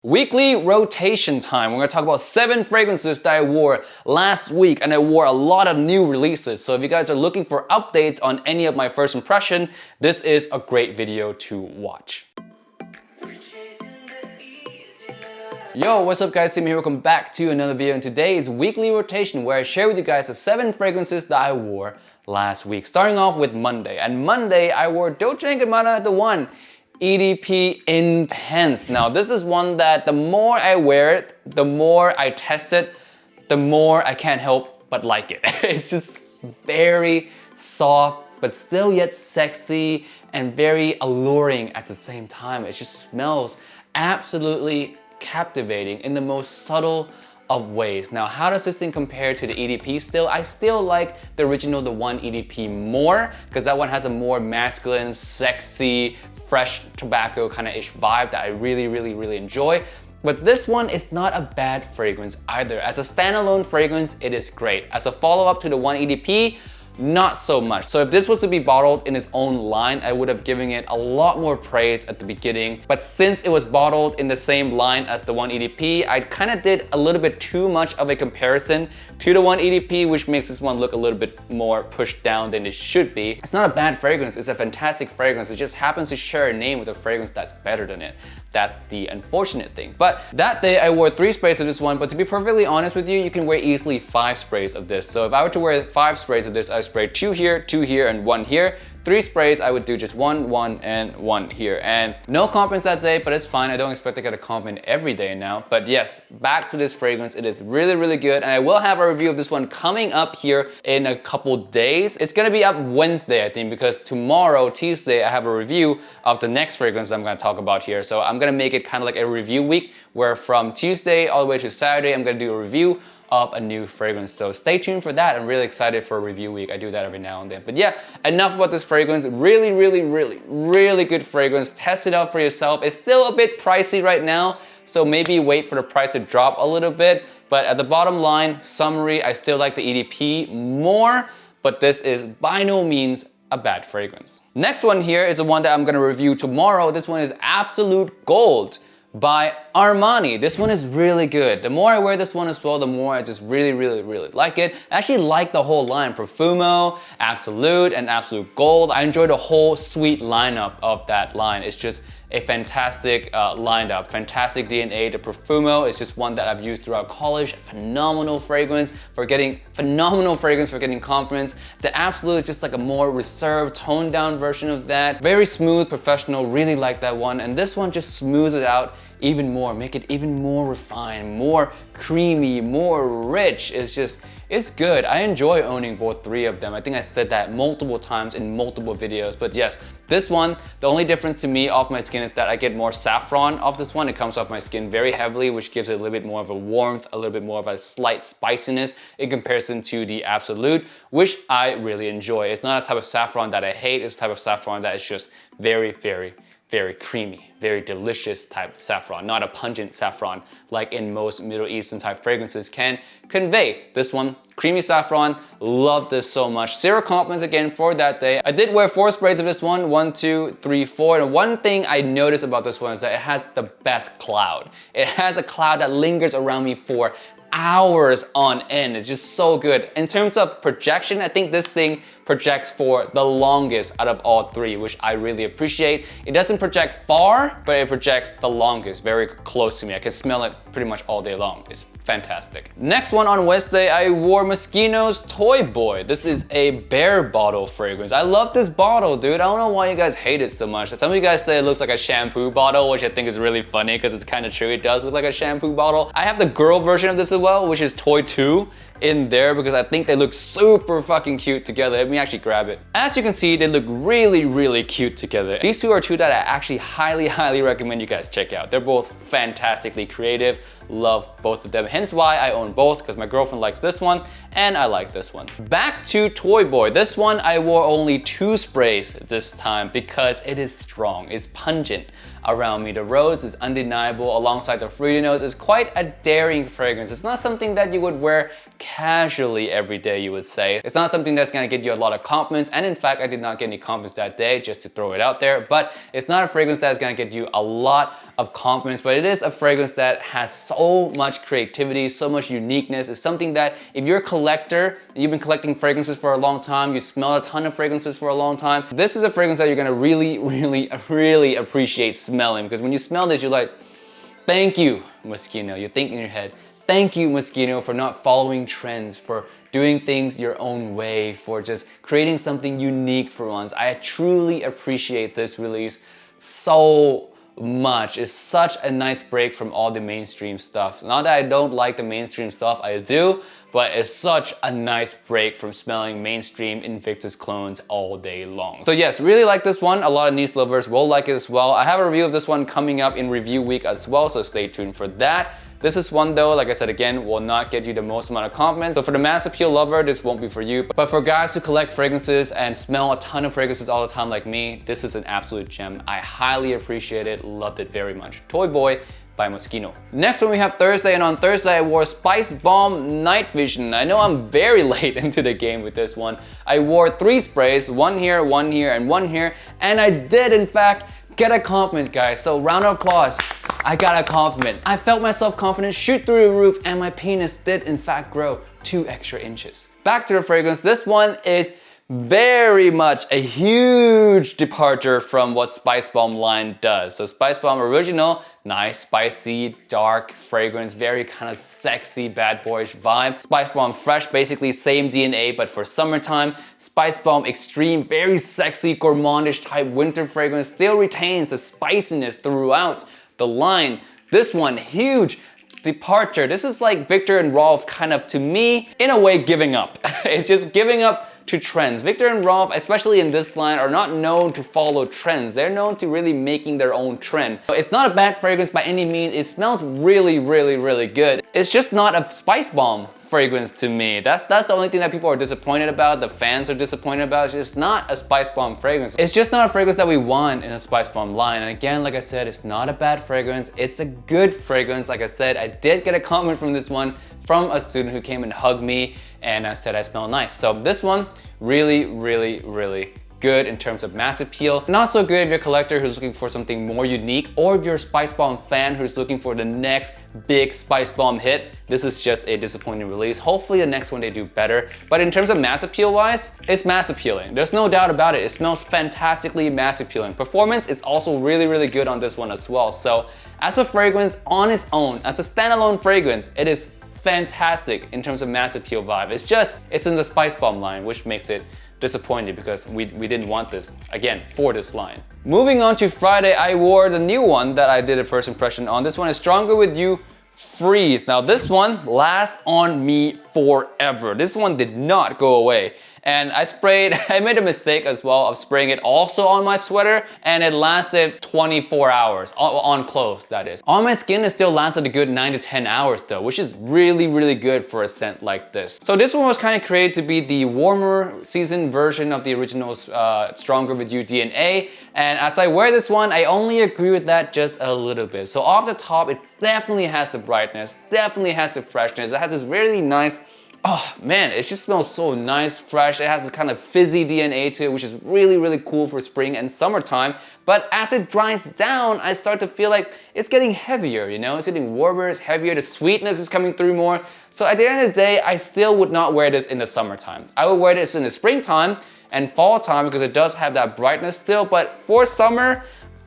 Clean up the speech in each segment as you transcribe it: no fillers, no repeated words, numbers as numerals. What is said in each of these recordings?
Weekly rotation time. We're gonna talk about 7 fragrances that I wore last week, and I wore a lot of new releases. So if you guys are looking for updates on any of my first impression, this is a great video to watch. Yo, what's up guys, Tim here, welcome back to another video, and today is weekly rotation where I share with you guys the 7 fragrances that I wore last week. Starting off with Monday, and Monday I wore Dolce & Gabbana the one EDP Intense. Now this is one that the more I wear it, the more I test it, the more I can't help but like it. It's just very soft, but still yet sexy and very alluring at the same time. It just smells absolutely captivating in the most subtle of ways. Now, how does this thing compare to the EDP still? I still like the original, the one EDP more, because that one has a more masculine, sexy, fresh tobacco kind of ish vibe that I really enjoy. But this one is not a bad fragrance either. As a standalone fragrance, it is great. As a follow-up to the one EDP, not so much. So if this was to be bottled in its own line, I would have given it a lot more praise at the beginning. But since it was bottled in the same line as the one EDP, I kind of did a little bit too much of a comparison to the one EDP, which makes this one look a little bit more pushed down than it should be. It's not a bad fragrance, it's a fantastic fragrance. It just happens to share a name with a fragrance that's better than it. That's the unfortunate thing. But that day I wore 3 sprays of this one, but to be perfectly honest with you, you can wear easily 5 sprays of this. So if I were to wear 5 sprays of this, I spray 2 here, 2 here, and 1 here. 3 sprays, I would do just 1, 1, and 1 here. And no compliments that day, but it's fine. I don't expect to get a compliment every day now. But yes, back to this fragrance. It is really good. And I will have a review of this one coming up here in a couple days. It's gonna be up Wednesday, I think, because tomorrow, Tuesday, I have a review of the next fragrance I'm gonna talk about here. So I'm gonna make it kind of like a review week, where from Tuesday all the way to Saturday, I'm gonna do a review of a new fragrance. So stay tuned for that. I'm really excited for a review week. I do that every now and then. But yeah, enough about this fragrance. Really good fragrance. Test it out for yourself. It's still a bit pricey right now, so maybe wait for the price to drop a little bit. But at the bottom line, summary, I still like the EDP more, but this is by no means a bad fragrance. Next one here is the one that I'm gonna review tomorrow. This one is Absolute Gold by Armani. This one is really good. The more I wear this one as well, the more I just really like it. I actually like the whole line, Profumo, Absolute, and Absolute Gold. I enjoy the whole sweet lineup of that line. It's just a fantastic lineup, fantastic DNA. The Profumo is just one that I've used throughout college. Phenomenal fragrance for getting compliments. The Absolute is just like a more reserved, toned down version of that. Very smooth, professional, really like that one. And this one just smooths it out even more, make it even more refined, more creamy, more rich. It's good. I enjoy owning both 3 of them. I think I said that multiple times in multiple videos, but yes, this one, the only difference to me off my skin is that I get more saffron off this one. It comes off my skin very heavily, which gives it a little bit more of a warmth, a little bit more of a slight spiciness in comparison to the Absolute, which I really enjoy. It's not a type of saffron that I hate. It's a type of saffron that is just very creamy, very delicious type of saffron, not a pungent saffron like in most Middle Eastern type fragrances can convey. This one, creamy saffron, love this so much. 0 compliments again for that day. I did wear 4 sprays of this one, 1, 2, 3, 4. And one thing I noticed about this one is that it has the best cloud. It has a cloud that lingers around me for hours on end. It's just so good. In terms of projection, I think this thing projects for the longest out of all 3, which I really appreciate. It doesn't project far, but it projects the longest, very close to me. I can smell it pretty much all day long. It's fantastic. Next one on Wednesday, I wore Moschino's Toy Boy. This is a bear bottle fragrance. I love this bottle, dude. I don't know why you guys hate it so much. Some of you guys say it looks like a shampoo bottle, which I think is really funny because it's kind of true. It does look like a shampoo bottle. I have the girl version of this as well, which is Toy 2 in there because I think they look super fucking cute together. Let me actually grab it. As you can see, they look really cute together. These 2 are 2 that I actually highly recommend you guys check out. They're both fantastically creative. Love both of them. Hence why I own both, because my girlfriend likes this one and I like this one. Back to Toy Boy. This one I wore only 2 sprays this time because it is strong, it's pungent around me. The rose is undeniable alongside the fruity nose. It's quite a daring fragrance. It's not something that you would wear casually every day, you would say. It's not something that's gonna get you a lot of compliments, and in fact, I did not get any compliments that day, just to throw it out there, but it's not a fragrance that is gonna get you a lot of confidence, but it is a fragrance that has so much creativity, so much uniqueness. It's something that if you're a collector, you've been collecting fragrances for a long time, you smell a ton of fragrances for a long time, this is a fragrance that you're gonna really appreciate smelling, because when you smell this, you're like, thank you, Moschino. You think in your head, thank you, Moschino, for not following trends, for doing things your own way, for just creating something unique for once. I truly appreciate this release so much. It's such a nice break from all the mainstream stuff. Not that I don't like the mainstream stuff, I do, but it's such a nice break from smelling mainstream Invictus clones all day long. So yes, really like this one. A lot of niche lovers will like it as well. I have a review of this one coming up in review week as well, so stay tuned for that. This is one though, like I said again, will not get you the most amount of compliments. So for the mass appeal lover, this won't be for you. But for guys who collect fragrances and smell a ton of fragrances all the time like me, this is an absolute gem. I highly appreciate it, loved it very much. Toy Boy by Moschino. Next one we have Thursday, and on Thursday I wore Spicebomb Night Vision. I know I'm very late into the game with this one. I wore 3 sprays, one here, and one here, and I did in fact get a compliment, guys. So round of applause. I got a compliment. I felt myself confident shoot through the roof, and my penis did in fact grow 2 extra inches. Back to the fragrance. This one is very much a huge departure from what Spicebomb line does. So Spicebomb original, nice, spicy, dark fragrance, very kind of sexy, bad boyish vibe. Spicebomb Fresh, basically same DNA, but for summertime. Spicebomb Extreme, very sexy, gourmandish type winter fragrance, still retains the spiciness throughout the line. This one, huge departure. This is like Victor and Rolf kind of, to me, in a way, giving up. It's just giving up to trends. Victor and Rolf, especially in this line, are not known to follow trends. They're known to really making their own trend. It's not a bad fragrance by any means. It smells really good. It's just not a Spicebomb fragrance to me. That's the only thing that people are disappointed about, the fans are disappointed about. It's just not a Spicebomb fragrance. It's just not a fragrance that we want in a Spicebomb line. And again, like I said, it's not a bad fragrance. It's a good fragrance. Like I said, I did get a comment from this one from a student who came and hugged me and I said I smell nice. So this one, really good in terms of mass appeal. Not so good if you're a collector who's looking for something more unique, or if you're a Spicebomb fan who's looking for the next big Spicebomb hit. This is just a disappointing release. Hopefully the next one they do better. But in terms of mass appeal wise, it's mass appealing. There's no doubt about it. It smells fantastically mass appealing. Performance is also really good on this one as well. So as a fragrance on its own, as a standalone fragrance, it is fantastic in terms of mass appeal vibe. It's in the Spicebomb line, which makes it disappointed because we didn't want this, again, for this line. Moving on to Friday, I wore the new one that I did a first impression on. This one is Stronger With You Freeze. Now this one lasts on me forever. This one did not go away. And I made a mistake as well of spraying it also on my sweater, and it lasted 24 hours, on clothes that is. On my skin it still lasted a good 9 to 10 hours though, which is really good for a scent like this. So this one was kind of created to be the warmer season version of the original Stronger With You DNA, and as I wear this one, I only agree with that just a little bit. So off the top, it definitely has the brightness, definitely has the freshness, it has this really nice, oh man, it just smells so nice, fresh. It has this kind of fizzy DNA to it, which is really cool for spring and summertime. But as it dries down, I start to feel like it's getting heavier, you know? It's getting warmer, it's heavier, the sweetness is coming through more. So at the end of the day, I still would not wear this in the summertime. I would wear this in the springtime and fall time because it does have that brightness still, but for summer,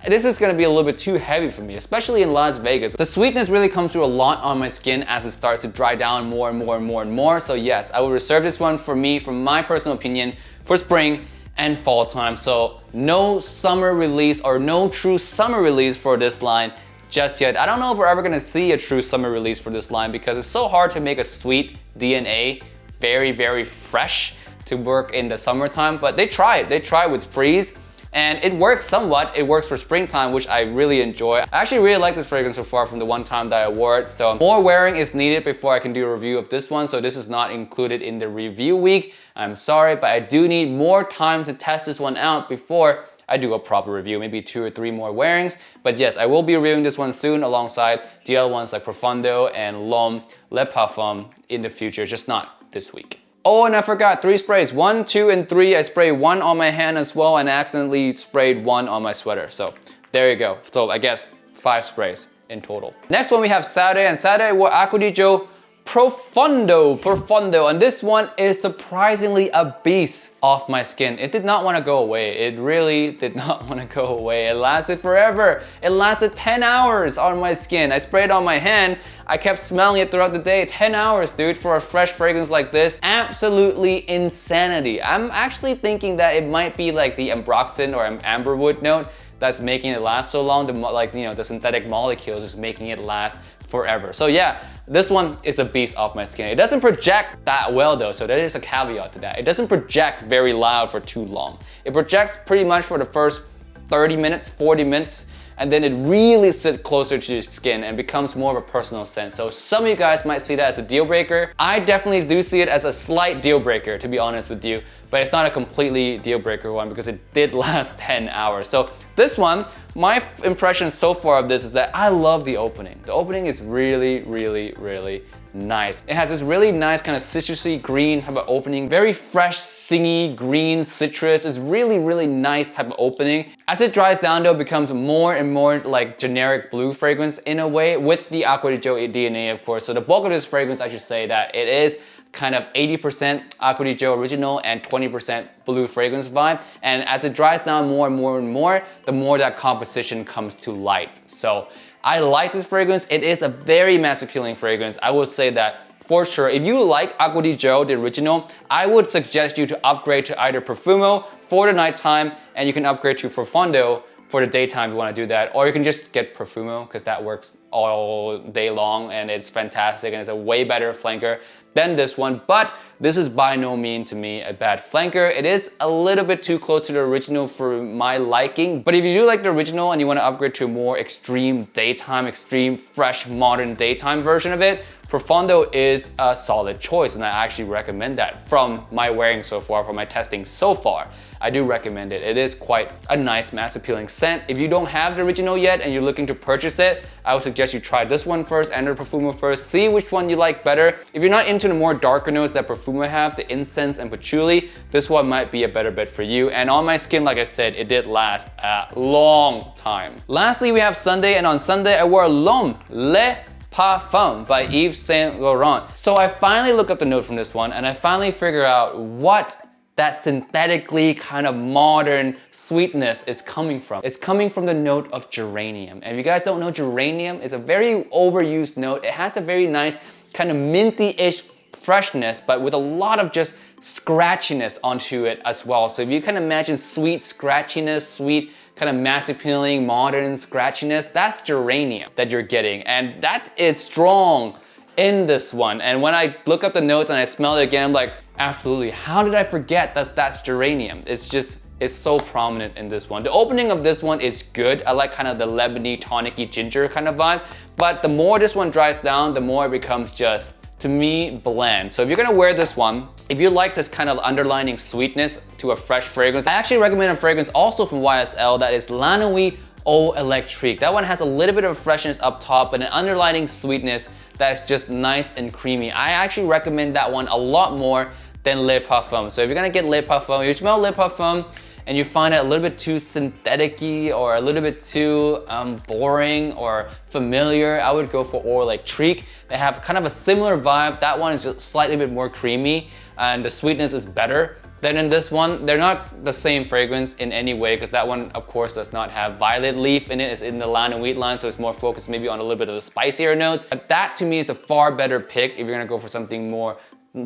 this is gonna be a little bit too heavy for me, especially in Las Vegas. The sweetness really comes through a lot on my skin as it starts to dry down more and more. So yes, I will reserve this one for me, from my personal opinion, for spring and fall time. So no summer release, or no true summer release for this line just yet. I don't know if we're ever gonna see a true summer release for this line because it's so hard to make a sweet DNA very fresh to work in the summertime, but they tried with Freeze. And it works somewhat. It works for springtime, which I really enjoy. I actually really like this fragrance so far from the one time that I wore it. So more wearing is needed before I can do a review of this one. So this is not included in the review week. I'm sorry, but I do need more time to test this one out before I do a proper review, maybe 2 or 3 more wearings. But yes, I will be reviewing this one soon alongside the other ones like Profondo and L'Homme Le Parfum in the future, just not this week. Oh, and I forgot 3 sprays, 1, 2, and 3. I sprayed 1 on my hand as well, and accidentally sprayed 1 on my sweater. So there you go. So I guess 5 sprays in total. Next one we have Saturday, and Saturday I wore Acqua di Gio Profondo, and this one is surprisingly a beast off my skin. It did not want to go away. It really did not want to go away. It lasted forever. It lasted 10 hours on my skin. I sprayed it on my hand. I kept smelling it throughout the day. 10 hours, dude, for a fresh fragrance like this. Absolutely insanity. I'm actually thinking that it might be like the ambroxan or amberwood note that's making it last so long. The synthetic molecules is making it last forever. So yeah, this one is a beast off my skin. It doesn't project that well though, so there is a caveat to that. It doesn't project very loud for too long. It projects pretty much for the first 30 minutes, 40 minutes, and then it really sits closer to your skin and becomes more of a personal scent. So some of you guys might see that as a deal breaker. I definitely do see it as a slight deal breaker, to be honest with you, but it's not a completely deal breaker one because it did last 10 hours. So this one, my impression so far of this is that I love the opening. The opening is really, really, really nice. It has this really nice kind of citrusy green type of opening, very fresh, singy, green citrus. It's really, really nice type of opening. As it dries down though, it becomes more and more like generic blue fragrance in a way with the Acqua di Gio DNA, of course. So the bulk of this fragrance, I should say that it is kind of 80% Acqua di Gio original and 20% blue fragrance vibe. And as it dries down more and more and more, the more that composition comes to light. So I like this fragrance. It is a very mass appealing fragrance. I will say that for sure. If you like Acqua di Gio, the original, I would suggest you to upgrade to either Profumo for the nighttime, and you can upgrade to Profondo for the daytime if you want to do that, or you can just get Profumo because that works all day long and it's fantastic and it's a way better flanker than this one. But this is by no means to me a bad flanker. It is a little bit too close to the original for my liking, but if you do like the original and you want to upgrade to a more extreme daytime, extreme fresh modern daytime version of it, Profondo is a solid choice, and I actually recommend that from my wearing so far, from my testing so far. I do recommend it. It is quite a nice mass appealing scent. If you don't have the original yet and you're looking to purchase it, I would suggest you try this one first and the Profumo first. See which one you like better. If you're not into the more darker notes that Profumo have, the incense and patchouli, this one might be a better bet for you. And on my skin, like I said, it did last a long time. Lastly, we have Sunday, and on Sunday I wore L'Homme Le Parfum by Yves Saint Laurent. So I finally looked up the note from this one and I finally figured out what that synthetically kind of modern sweetness is coming from. It's coming from the note of geranium. And if you guys don't know, geranium is a very overused note. It has a very nice kind of minty-ish freshness, but with a lot of just scratchiness onto it as well. So if you can imagine sweet scratchiness, sweet kind of mass appealing, modern scratchiness, that's geranium that you're getting. And that is strong in this one. And when I look up the notes and I smell it again, I'm like, absolutely, how did I forget that's geranium? It's so prominent in this one. The opening of this one is good. I like kind of the lemony, tonic-y ginger kind of vibe. But the more this one dries down, the more it becomes just, to me, bland. So if you're gonna wear this one, if you like this kind of underlining sweetness to a fresh fragrance, I actually recommend a fragrance also from YSL that is La Nuit Eau Electrique. That one has a little bit of freshness up top, but an underlining sweetness that's just nice and creamy. I actually recommend that one a lot more than Le Parfum. So if you're gonna get Le Parfum, you smell Le Parfum and you find it a little bit too synthetic-y or a little bit too boring or familiar, I would go for Eau Electrique. They have kind of a similar vibe. That one is just slightly bit more creamy and the sweetness is better. Then in this one, they're not the same fragrance in any way because that one, of course, does not have violet leaf in it. It's in the La Nuit line, so it's more focused maybe on a little bit of the spicier notes. But that to me is a far better pick if you're gonna go for something more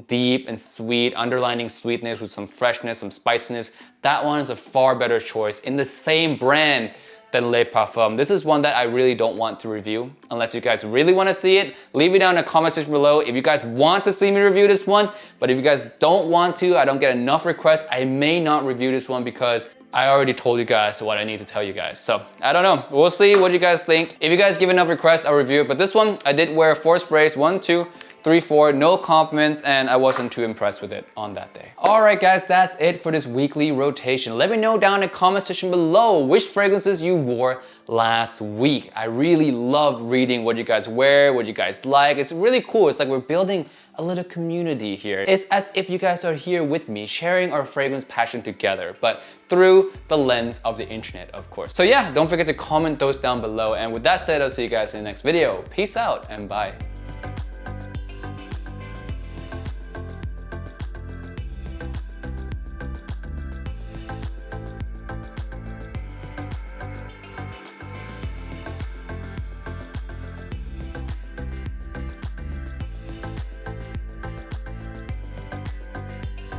deep and sweet, underlining sweetness with some freshness, some spiciness. That one is a far better choice in the same brand than Le Parfum. This is one that I really don't want to review unless you guys really want to see it. Leave it down in the comment section below if you guys want to see me review this one. But if you guys don't want to, I don't get enough requests, I may not review this one because I already told you guys what I need to tell you guys. So I don't know, we'll see what you guys think. If you guys give enough requests, I'll review it. But this one, I did wear 4 sprays, 1, 2, 3, 4, no compliments, and I wasn't too impressed with it on that day. Alright guys, that's it for this weekly rotation. Let me know down in the comment section below which fragrances you wore last week. I really love reading what you guys wear, what you guys like. It's really cool. It's like we're building a little community here. It's as if you guys are here with me, sharing our fragrance passion together, but through the lens of the internet, of course. So yeah, don't forget to comment those down below. And with that said, I'll see you guys in the next video. Peace out and bye.